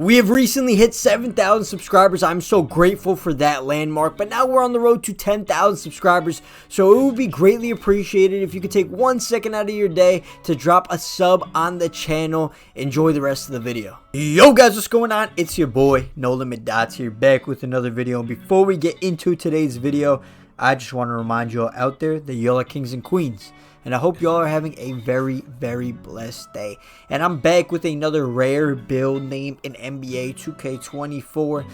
We have recently hit 7,000 subscribers. I'm so grateful for that landmark, but now we're on the road to 10,000 subscribers, so it would be greatly appreciated if you could take 1 second out of your day to drop a sub on the channel. Enjoy the rest of the video. Yo guys, what's going on? It's your boy No Limit Dots here, back with another video. And before we get into today's video, I just want to remind you all out there that y'all are kings and queens, and I hope y'all are having a very, very blessed day. And I'm back with another rare build name in NBA 2K24.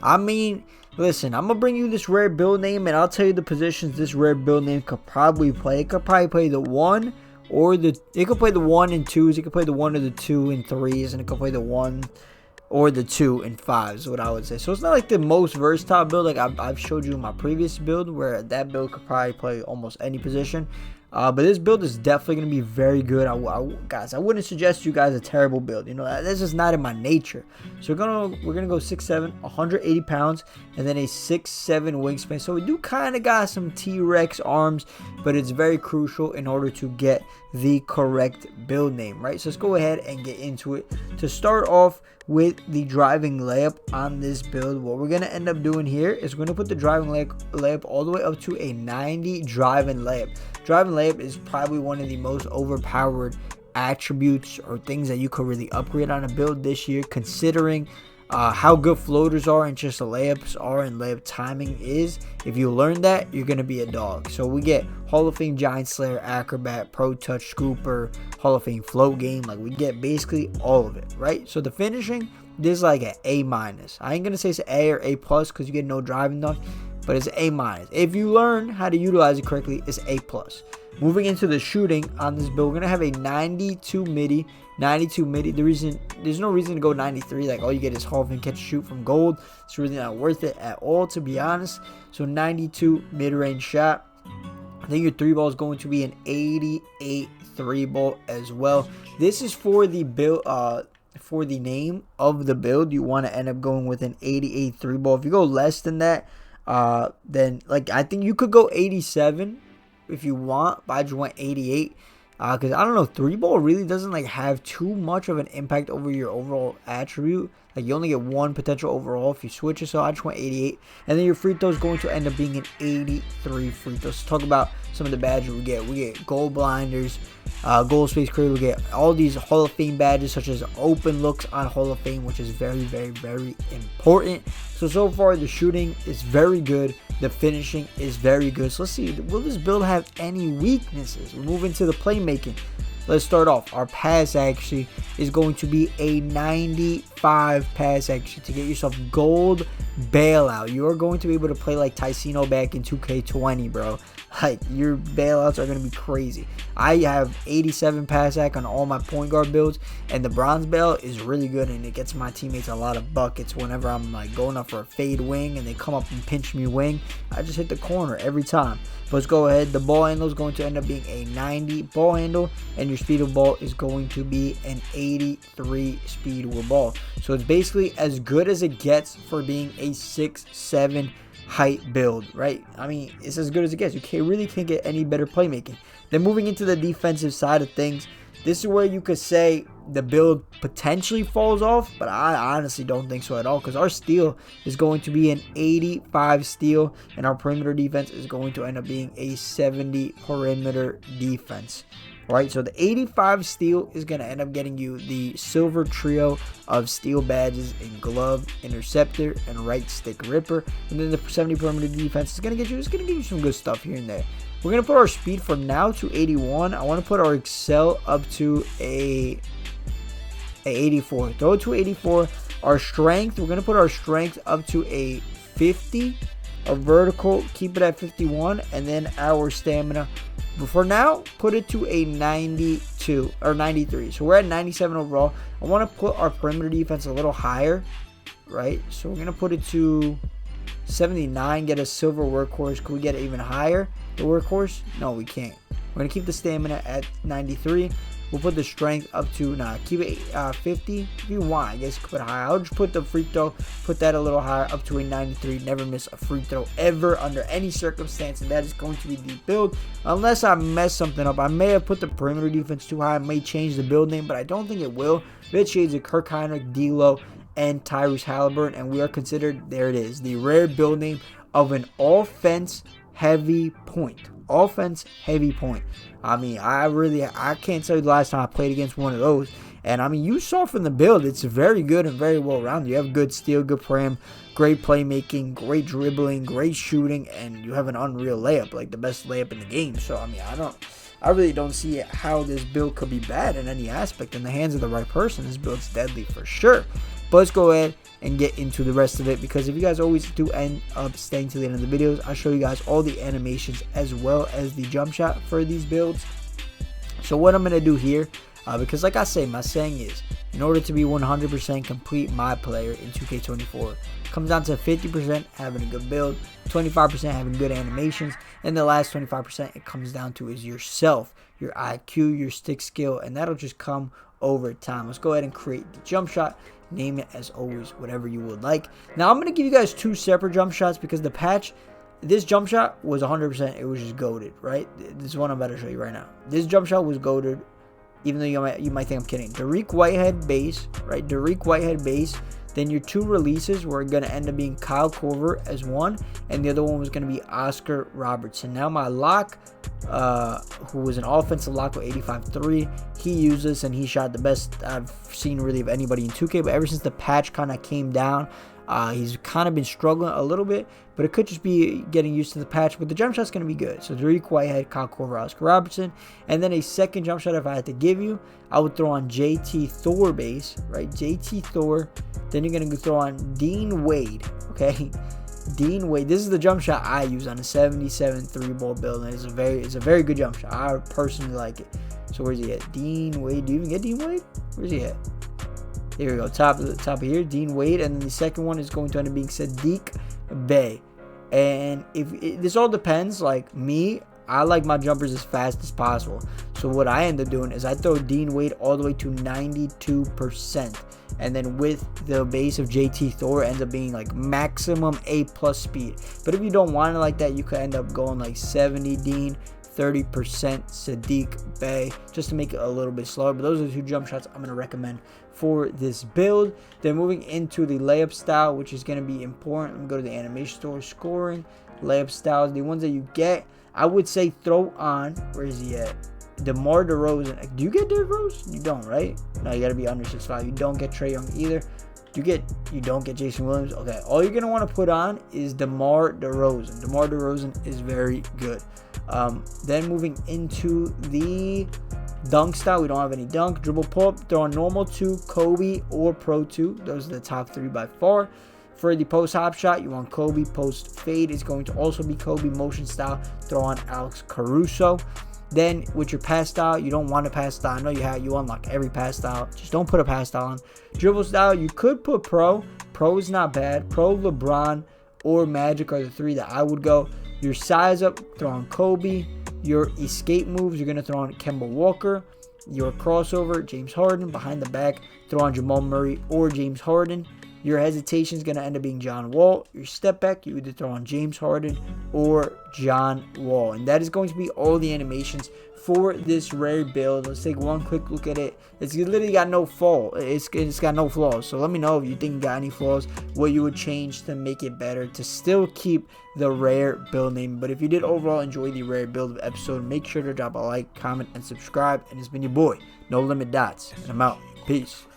I mean, listen, I'm going to bring you this rare build name, and I'll tell you the positions this rare build name could probably play. It could probably play the 1 or the... It could play the 1 and 2s. It could play the 1 or the 2 and 3s. And it could play the 1 or the 2 and 5s, is what I would say. So it's not like the most versatile build like I've showed you in my previous build, where that build could probably play almost any position. But this build is definitely going to be very good. Guys, I wouldn't suggest you guys a terrible build. You know, that's just not in my nature. So we're gonna go 6'7", 180 pounds, and then a 6'7" wingspan. So we do kind of got some T-Rex arms, but it's very crucial in order to get the correct build name, right? So let's go ahead and get into it. To start off with the driving layup on this build, what we're going to end up doing here is we're going to put the driving layup all the way up to a 90 driving layup. Driving layup is probably one of the most overpowered attributes or things that you could really upgrade on a build this year, considering how good floaters are and just the layups are and layup timing is. If you learn that, you're going to be a dog. So we get Hall of Fame Giant Slayer, Acrobat, Pro Touch, Scooper, Hall of Fame Float Game. Like, we get basically all of it, right? So the finishing, this is like an A-. I ain't going to say it's an A or A+ because you get no driving dunk, but it's an A-. If you learn how to utilize it correctly, it's A+. Moving into the shooting on this build, we're going to have a 92 midi. 92 midi. There's no reason to go 93. Like, all you get is Hall of Fame catch shoot from gold. It's really not worth it at all, to be honest. So 92 mid-range shot. I think your 3-ball is going to be an 88 3-ball as well. This is for the build, for the name of the build. You want to end up going with an 88 3-ball. If you go less than that, then like I think you could go 87 if you want, but I just went 88. Because I don't know, 3-ball really doesn't like have too much of an impact over your overall attribute. Like, you only get 1 potential overall if you switch it. So I just went 88, and then your free throw is going to end up being an 83 free throws. Let's talk about some of the badges we get. We get goal blinders, goal space creator. We get all these Hall of Fame badges, such as open looks on Hall of Fame, which is very, very, very important. So far the shooting is very good. The finishing is very good. So let's see, will this build have any weaknesses? We move into the playmaking. Let's start off. Our pass actually is going to be a 95 pass actually to get yourself gold bailout. You are going to be able to play like Ticino back in 2K20, bro. Like, your bailouts are going to be crazy. I have 87 pass ac on all my point guard builds, and the bronze bailout is really good, and it gets my teammates a lot of buckets whenever I'm like going up for a fade wing and they come up and pinch me wing. I just hit the corner every time. But let's go ahead. The ball handle is going to end up being a 90 ball handle, and your speed of ball is going to be an 83 speed with ball. So it's basically as good as it gets for being a 6'7" height build, right? I mean, it's as good as it gets. You really can't get any better playmaking. Then moving into the defensive side of things, this is where you could say the build potentially falls off, but I honestly don't think so at all, because our steal is going to be an 85 steal, and our perimeter defense is going to end up being a 70 perimeter defense. Right, so the 85 steal is going to end up getting you the silver trio of steal badges in glove, interceptor, and right stick ripper. And then the 70 perimeter defense is going to get you some good stuff here and there. We're going to put our speed from now to 81. I want to put our excel up to a 84. Throw it to 84. Our strength, we're going to put our strength up to a 50. Our vertical, keep it at 51, and then our stamina, but for now, put it to a 92 or 93. So we're at 97 overall. I want to put our perimeter defense a little higher, right? So we're going to put it to 79, get a silver workhorse. Could we get it even higher, the workhorse? No, we can't. We're going to keep the stamina at 93. We'll put the strength up to, keep it 50 if you want. I guess you could put it higher. I'll just put the free throw, put that a little higher, up to a 93. Never miss a free throw ever under any circumstance, and that is going to be the build. Unless I mess something up. I may have put the perimeter defense too high. I may change the build name, but I don't think it will. Red Shades of Kirk Heinrich, D'Lo, and Tyrese Halliburton, and we are considered, there it is, the rare build name of an offense heavy point. Offense heavy point. I mean, I can't tell you the last time I played against one of those. And I mean, you saw from the build, it's very good and very well rounded. You have good steal, good prim, great playmaking, great dribbling, great shooting, and you have an unreal layup, like the best layup in the game. So I mean, I really don't see how this build could be bad in any aspect. In the hands of the right person, this build's deadly for sure. But let's go ahead and get into the rest of it, because if you guys always do end up staying to the end of the videos, I'll show you guys all the animations as well as the jump shot for these builds. So what I'm going to do here, because like I say, my saying is, in order to be 100% complete my player in 2K24, comes down to 50% having a good build, 25% having good animations, and the last 25% it comes down to is yourself, your IQ, your stick skill, and that'll just come over time. Let's go ahead and create the jump shot. Name it as always whatever you would like. Now I'm going to give you guys two separate jump shots, because the patch, this jump shot was 100%, it was just goated, right? This is one I'm about to show you right now. This jump shot was goated, even though you might think I'm kidding. Dariq Whitehead base, right? Dariq Whitehead base. Then your two releases were going to end up being Kyle Korver as one, and the other one was going to be Oscar Robertson. Now my lock, who was an offensive lock with 85.3, he used this and he shot the best I've seen really of anybody in 2K. But ever since the patch kind of came down, he's kind of been struggling a little bit, but it could just be getting used to the patch. But the jump shot's going to be good. So Dariq Whitehead, Kyle Korver, Oscar Robertson. And then a second jump shot, if I had to give you, I would throw on JT Thor base, right? JT Thor. Then you're going to throw on Dean Wade, okay? Dean Wade. This is the jump shot I use on a 77 3-ball build, and it's a very good jump shot. I personally like it. So where's he at? Dean Wade. Do you even get Dean Wade? Where's he at? Here we go. Top of here, Dean Wade, and then the second one is going to end up being Sadiq Bey. And this all depends. Like me, I like my jumpers as fast as possible. So what I end up doing is I throw Dean Wade all the way to 92%. And then with the base of JT Thor, ends up being like maximum A+ speed. But if you don't want it like that, you could end up going like 70 Dean, 30% Sadiq Bey, just to make it a little bit slower. But those are the two jump shots I'm going to recommend for this build. Then moving into the layup style, which is going to be important. I'm going to go to the animation store, scoring, layup styles. The ones that you get, I would say throw on, where is he at? DeMar DeRozan. Do you get Derrick Rose? You don't, right? No, you got to be under 6'5". You don't get Trae Young either. You don't get Jason Williams. Okay, all you're going to want to put on is DeMar DeRozan. DeMar DeRozan is very good. Then moving into the dunk style, we don't have any dunk. Dribble pull-up, throw on normal 2, Kobe, or Pro 2. Those are the top 3 by far. For the post hop shot, you want Kobe. Post fade is going to also be Kobe. Motion style, throw on Alex Caruso. Then with your pass style, you don't want a pass style. I know you unlock every pass style. Just don't put a pass style on. Dribble style, you could put Pro. Pro is not bad. Pro, LeBron, or Magic are the 3 that I would go. Your size up, throw on Kobe. Your escape moves, you're going to throw on Kemba Walker. Your crossover, James Harden. Behind the back, throw on Jamal Murray or James Harden. Your hesitation is going to end up being John Wall. Your step back, you either throw on James Harden or John Wall. And that is going to be all the animations for this rare build. Let's take one quick look at it. It's literally got no flaw. It's got no flaws. So let me know if you think it got any flaws, what you would change to make it better, to still keep the rare build name. But if you did overall enjoy the rare build episode, make sure to drop a like, comment, and subscribe. And it's been your boy, No Limit Dots. And I'm out. Peace.